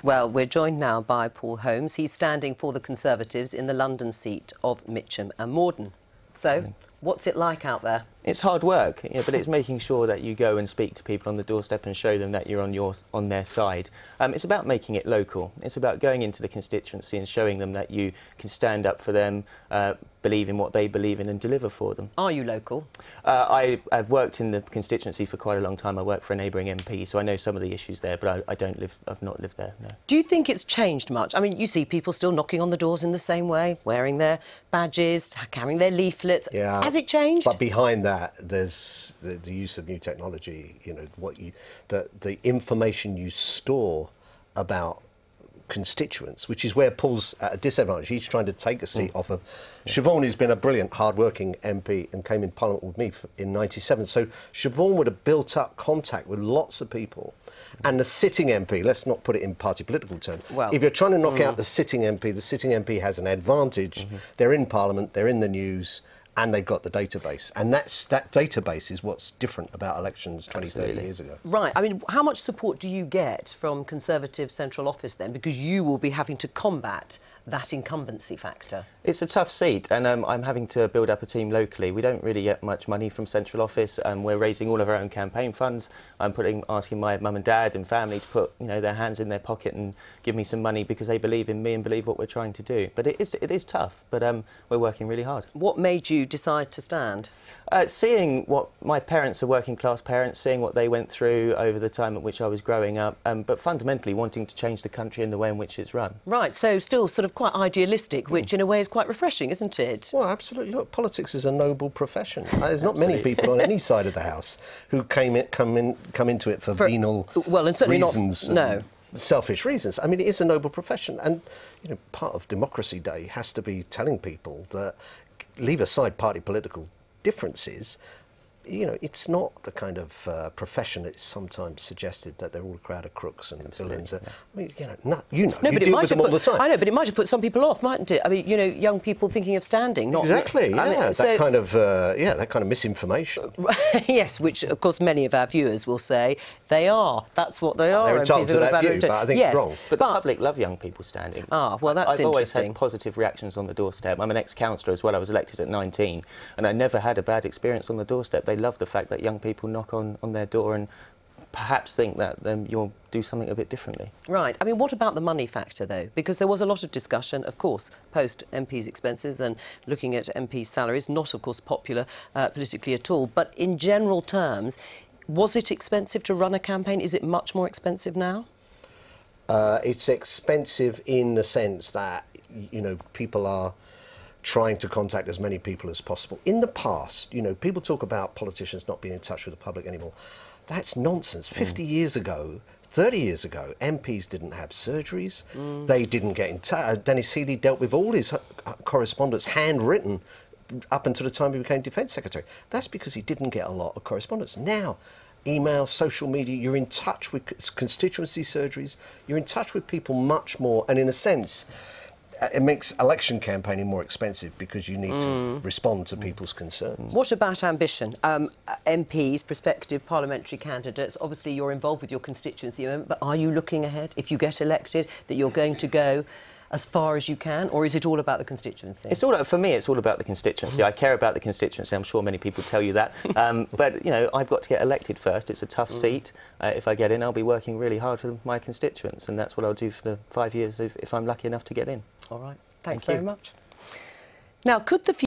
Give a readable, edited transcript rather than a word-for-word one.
Well, we're joined now by Paul Holmes. He's standing for the Conservatives in the London seat of Mitcham and Morden. So, what's it like out there? It's hard work, but it's making sure that you go and speak to people on the doorstep and show them that you're on their side. It's about making it local. It's about going into the constituency and showing them that you can stand up for them, believe in what they believe in and deliver for them. Are you local? I've worked in the constituency for quite a long time. I work for a neighbouring MP, so I know some of the issues there, but I've not lived there, no. Do you think it's changed much? I mean, you see people still knocking on the doors in the same way, wearing their badges, carrying their leaflets. Yeah. Has it changed? But behind that, there's the use of new technology. The information you store about constituents, which is where Paul's at a disadvantage. He's trying to take a seat off of Siobhan, who's been a brilliant, hard-working MP and came in Parliament with me in '97. So Siobhan would have built up contact with lots of people. And the sitting MP, let's not put it in party political terms, well, if you're trying to knock out the sitting MP has an advantage. They're in Parliament, they're in the news, and they've got the database. And that database is what's different about elections 20, 30 years ago. Right. I mean, how much support do you get from Conservative Central Office then? Because you will be having to combat that incumbency factor. It's a tough seat, and I'm having to build up a team locally. We don't really get much money from Central Office. We're raising all of our own campaign funds. I'm asking my mum and dad and family to put their hands in their pocket and give me some money because they believe in me and believe what we're trying to do. But it is tough, but we're working really hard. What made you decide to stand? Seeing what my parents are working class parents, seeing what they went through over the time at which I was growing up, but fundamentally wanting to change the country and the way in which it's run. Right, so still sort of quite idealistic, which in a way is quite refreshing, isn't it? Well, absolutely. Look, politics is a noble profession. There's not many people on any side of the House who come into it for venal and certainly reasons. No. Selfish reasons. I mean, it is a noble profession, and part of Democracy Day has to be telling people that, leave aside party political differences, it's not the kind of profession that's sometimes suggested that they're all a crowd of crooks and villains. I mean, you deal with them all the time. I know, but it might have put some people off, mightn't it? I mean, young people thinking of standing, not exactly. Yeah, I mean, that kind of misinformation. Yes, which of course many of our viewers will say they are. That's what they are. They're entitled to that view, but I think it's wrong. But the public love young people standing. Ah, well, that's interesting. I've always had positive reactions on the doorstep. I'm an ex-councillor as well. I was elected at 19, and I never had a bad experience on the doorstep. They love the fact that young people knock on their door and perhaps think that you'll do something a bit differently. Right. I mean, what about the money factor, though? Because there was a lot of discussion, of course, post MPs' expenses and looking at MPs' salaries, not, of course, popular politically at all. But in general terms, was it expensive to run a campaign? Is it much more expensive now? It's expensive in the sense that, people are trying to contact as many people as possible. In the past, people talk about politicians not being in touch with the public anymore. That's nonsense. 50 years ago, 30 years ago, MPs didn't have surgeries. They didn't get in touch. Dennis Healey dealt with all his correspondence handwritten up until the time he became Defence Secretary. That's because he didn't get a lot of correspondence. Now, email, social media, you're in touch with constituency surgeries, you're in touch with people much more, and in a sense, it makes election campaigning more expensive because you need to respond to people's concerns. What about ambition? MPs, prospective parliamentary candidates, obviously you're involved with your constituency, but are you looking ahead, if you get elected, that you're going to go as far as you can, or is it all about the constituency? For me, it's all about the constituency. I care about the constituency. I'm sure many people tell you that. But, I've got to get elected first. It's a tough seat. If I get in, I'll be working really hard for my constituents, and that's what I'll do for the 5 years if I'm lucky enough to get in. All right. Thanks very much. Now, could the